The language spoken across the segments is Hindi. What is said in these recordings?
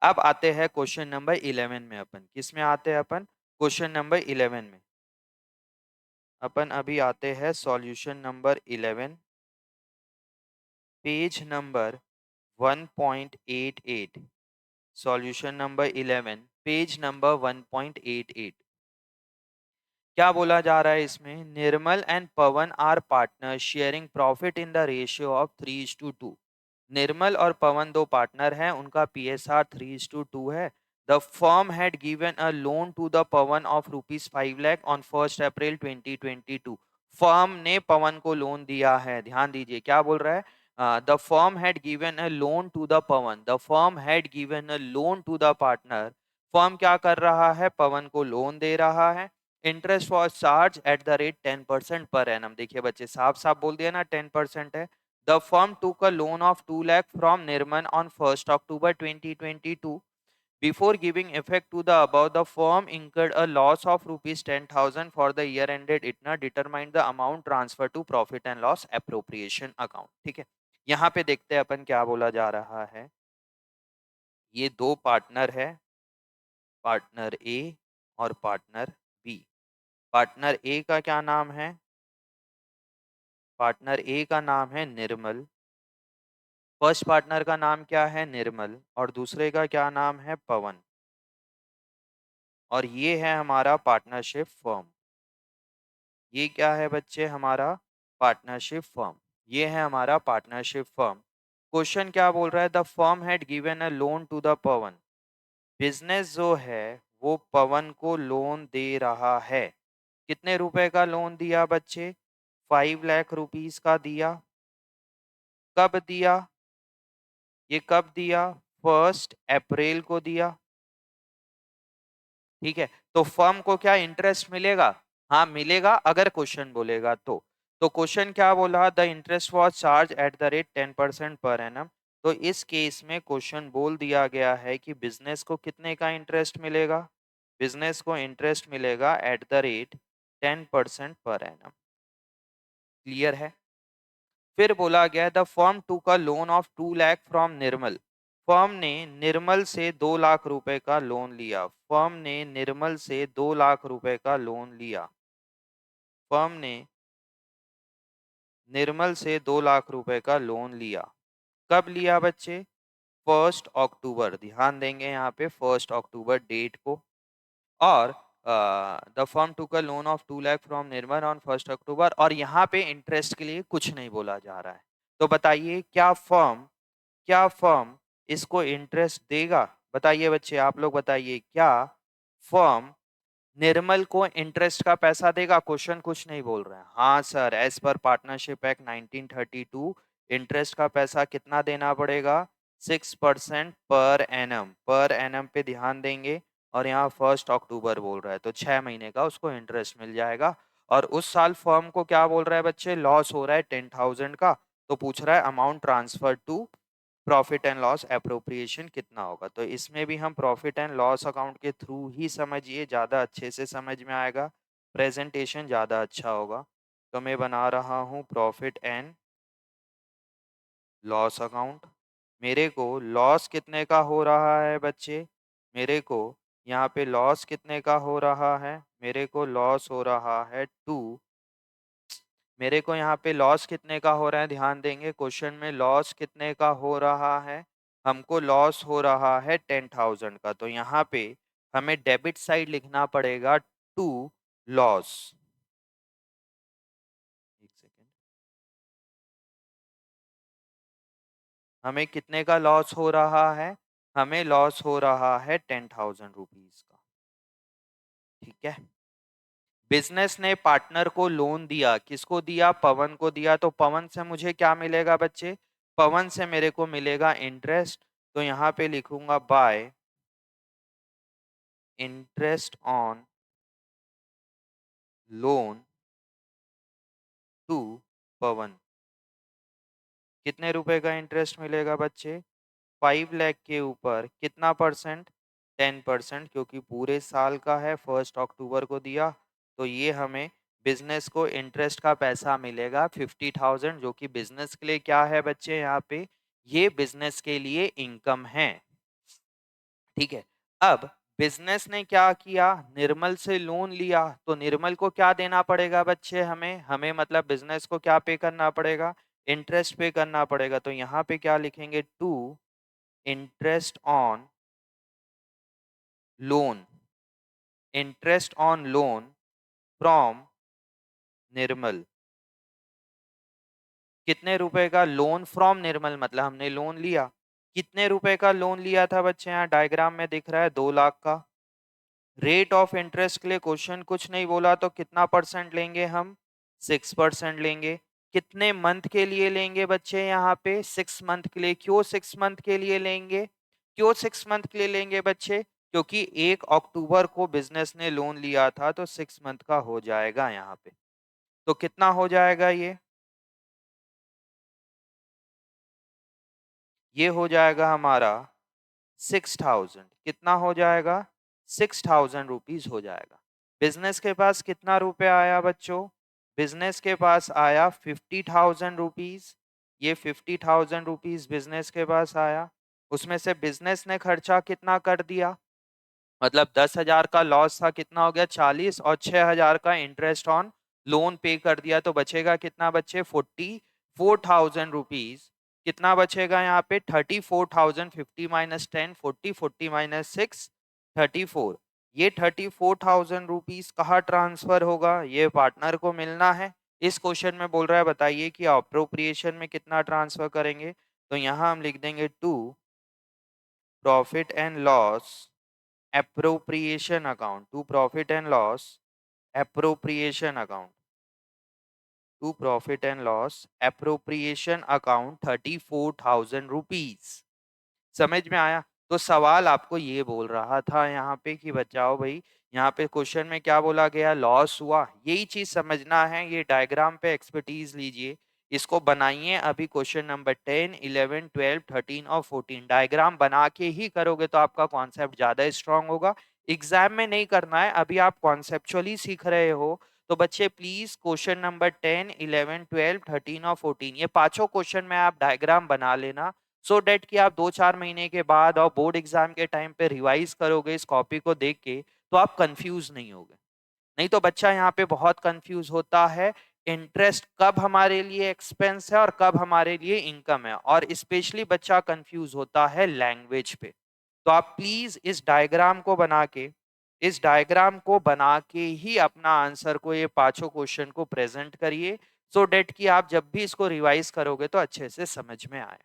अब आते हैं क्वेश्चन नंबर 11 में। अपन किस में आते हैं? अपन क्वेश्चन नंबर 11 में अपन अभी आते हैं solution number 11, page number 1.88। Solution number 11, page number 1.88। क्या बोला जा रहा है इसमें? Nirmal and Pawan are partner sharing profit in the ratio of 3:2। Nirmal और पवन दो पार्टनर हैं, उनका पीएसआर 3:2 है। The firm had given a loan to the Pawan of ₹5 lakh on 1 April 2022। Firm ने पवन को लोन दिया है। ध्यान दीजिए क्या बोल रहा है? The firm had given a loan to the Pawan, the firm had given a loan to the partner. Firm क्या कर रहा है? पवन को लोन दे रहा है। Interest was charge at the rate 10% per annum. देखिए बच्चे साफ साफ बोल दिया ना, 10% है। The firm took a loan of 2 lakh from Nirman on 1st October 2022. Before giving effect to the above, the firm incurred a loss of rupees 10,000 for the year ended. इतना determine the amount transfer to profit and loss appropriation account। ठीक है, यहाँ पे देखते हैं अपन क्या बोला जा रहा है। ये दो पार्टनर है, पार्टनर ए और पार्टनर बी। पार्टनर ए का क्या नाम है? पार्टनर ए का नाम है निर्मल। फर्स्ट पार्टनर का नाम क्या है? निर्मल। और दूसरे का क्या नाम है? पवन। और ये है हमारा पार्टनरशिप फर्म। ये क्या है बच्चे? हमारा पार्टनरशिप फर्म। ये है हमारा पार्टनरशिप फर्म। क्वेश्चन क्या बोल रहा है? The firm had given a loan to the Pawan. Business जो है वो पवन को लोन दे रहा है। कितने रुपए का लोन दिया बच्चे? 5 लाख रुपीस का दिया। कब दिया? ये कब दिया? 1 अप्रैल को दिया। ठीक है, तो फर्म को क्या इंटरेस्ट मिलेगा? हाँ मिलेगा, अगर क्वेश्चन बोलेगा तो क्वेश्चन क्या बोला? The interest was charge at the rate 10% per annum. तो इस केस में क्वेश्चन बोल दिया गया है कि बिजनेस को कितने का इंटरेस्ट मिलेगा? बिजनेस को इंटरेस्ट मिलेगा at the rate 10% per annum. Clear है? फिर बोला गया the firm took a loan of 2 lakh from Nirmal. Firm ने निर्मल से 2 लाख रुपए का लोन लिया। फर्म ने निर्मल से 2 लाख रुपए का लोन लिया। फर्म ने निर्मल से 2 लाख रुपए का लोन लिया। कब लिया बच्चे? 1 अक्टूबर। ध्यान देंगे यहाँ पे 1 अक्टूबर डेट को। और the firm took a loan of 2 lakh from Nirmal on 1 October. और यहाँ पे इंटरेस्ट के लिए कुछ नहीं बोला जा रहा है। तो बताइए क्या फर्म इसको इंटरेस्ट देगा? बताइए बच्चे, आप लोग बताइए, क्या फर्म निर्मल को इंटरेस्ट का पैसा देगा? क्वेश्चन कुछ नहीं बोल रहे हैं। हाँ sir, as per partnership act 1932 interest का पैसा कितना देना पड़ेगा? 6% पर एनम। पर एनम पे ध्यान देंगे। और यहाँ 1 अक्टूबर बोल रहा है तो 6 महीने का उसको इंटरेस्ट मिल जाएगा। और उस साल फर्म को क्या बोल रहा है बच्चे? लॉस हो रहा है 10,000 का। तो पूछ रहा है amount transfer to profit and loss appropriation कितना होगा। तो इसमें भी हम प्रॉफिट एंड लॉस अकाउंट के थ्रू ही समझिए, ज़्यादा अच्छे से समझ में आएगा, प्रेजेंटेशन ज़्यादा अच्छा होगा। तो मैं बना रहा हूँ प्रॉफिट एंड लॉस अकाउंट। मेरे को लॉस कितने का हो रहा है बच्चे? मेरे को यहाँ पे लॉस कितने का हो रहा है? मेरे को लॉस हो रहा है मेरे को यहाँ पे लॉस कितने का हो रहा है? ध्यान देंगे क्वेश्चन में लॉस कितने का हो रहा है? हमको लॉस हो रहा है 10,000 का। तो यहाँ पे हमें डेबिट साइड लिखना पड़ेगा टू लॉस। एक सेकेंड, हमें कितने का लॉस हो रहा है? हमें लॉस हो रहा है 10,000 रुपीज का। ठीक है, बिजनेस ने पार्टनर को लोन दिया। किसको दिया? पवन को दिया। तो पवन से मुझे क्या मिलेगा बच्चे? पवन से मेरे को मिलेगा इंटरेस्ट। तो यहाँ पे लिखूंगा by interest on loan to Pawan. कितने रुपए का इंटरेस्ट मिलेगा बच्चे? 5 लाख के ऊपर कितना परसेंट? 10%, क्योंकि पूरे साल का है, 1 अक्टूबर को दिया। तो ये हमें बिजनेस को इंटरेस्ट का पैसा मिलेगा 50,000, जो कि बिजनेस के लिए क्या है बच्चे? यहाँ पे ये बिजनेस के लिए इनकम है। ठीक है। अब बिजनेस ने क्या किया, निर्मल से लोन लिया, तो निर्मल को क्या देना पड़ेगा बच्चे, हमें हमें मतलब बिजनेस को क्या पे करना पड़ेगा, इंटरेस्ट पे करना पड़ेगा। तो यहाँ पे क्या लिखेंगे, to interest on loan, interest on loan from Nirmal. कितने रुपए का लोन फ्रॉम निर्मल, मतलब हमने लोन लिया, कितने रुपए का लोन लिया था बच्चे, यहाँ डायग्राम में दिख रहा है 2 लाख का। रेट ऑफ इंटरेस्ट के लिए क्वेश्चन कुछ नहीं बोला, तो कितना परसेंट लेंगे हम, 6% लेंगे। कितने मंथ के लिए लेंगे बच्चे, यहाँ पे 6 मंथ के लिए। क्यों 6 मंथ के लिए लेंगे, क्यों 6 मंथ के लिए लेंगे बच्चे, क्योंकि 1 अक्टूबर को बिजनेस ने लोन लिया था, तो 6 मंथ का हो जाएगा यहाँ पे। तो कितना हो जाएगा ये हो जाएगा हमारा 6,000। कितना हो जाएगा, 6,000 रुपीज हो जाएगा। बिजनेस के पास कितना रुपया आया बच्चों, बिजनेस के पास आया 50,000 रुपीज। ये 50,000 रुपीज बिजनेस के पास आया। उसमें से बिजनेस ने खर्चा कितना कर दिया, मतलब 10,000 का लॉस था, कितना हो गया 40, और 6,000 का इंटरेस्ट ऑन लोन पे कर दिया, तो बचेगा कितना बच्चे, 44,000 रुपीज। कितना बचेगा यहाँ पे, 34,000। 50 - 10 40, 40 - 6 34। ये 34,000 रुपीज कहाँ ट्रांसफर होगा, ये पार्टनर को मिलना है। इस क्वेश्चन में बोल रहा है बताइए कि अप्रोप्रिएशन में कितना ट्रांसफर करेंगे। तो यहाँ हम लिख देंगे to profit and loss appropriation account, to profit and loss appropriation account, to profit and loss appropriation account 34,000 rupees. समझ में आया। तो सवाल आपको ये बोल रहा था यहाँ पे कि बचाओ भाई, यहाँ पे क्वेश्चन में क्या बोला गया, लॉस हुआ, यही चीज समझना है। ये डायग्राम पे एक्सपर्टीज लीजिए, इसको बनाइए। अभी क्वेश्चन नंबर 10, 11, 12, 13 और 14 डायग्राम बना के ही करोगे तो आपका कॉन्सेप्ट ज्यादा स्ट्रांग होगा। एग्जाम में नहीं करना है, अभी आप कॉन्सेप्चुअली सीख रहे हो। तो बच्चे प्लीज क्वेश्चन नंबर 10, 11, 12, 13 और 14 ये पांचों क्वेश्चन में आप डायग्राम बना लेना, सो डेट कि आप 2-4 महीने के बाद और बोर्ड एग्जाम के टाइम पे रिवाइज करोगे इस कॉपी को देख के, तो आप कंफ्यूज नहीं होगे। नहीं तो बच्चा यहाँ पे बहुत कंफ्यूज होता है, इंटरेस्ट कब हमारे लिए एक्सपेंस है और कब हमारे लिए इनकम है, और स्पेशली बच्चा कंफ्यूज होता है लैंग्वेज पे। तो आप प्लीज इस डायग्राम को बना के, इस डायग्राम को बना के ही अपना आंसर को, ये पांचों क्वेश्चन को प्रेजेंट करिए, सो डेट कि आप जब भी इसको रिवाइज करोगे तो अच्छे से समझ में आए।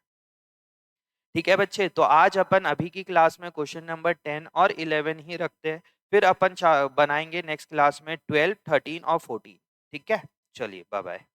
ठीक है बच्चे, तो आज अपन अभी की क्लास में क्वेश्चन नंबर 10 और 11 ही रखते हैं, फिर अपन बनाएंगे नेक्स्ट क्लास में 12, 13 और 14। ठीक है, चलिए बाय बाय।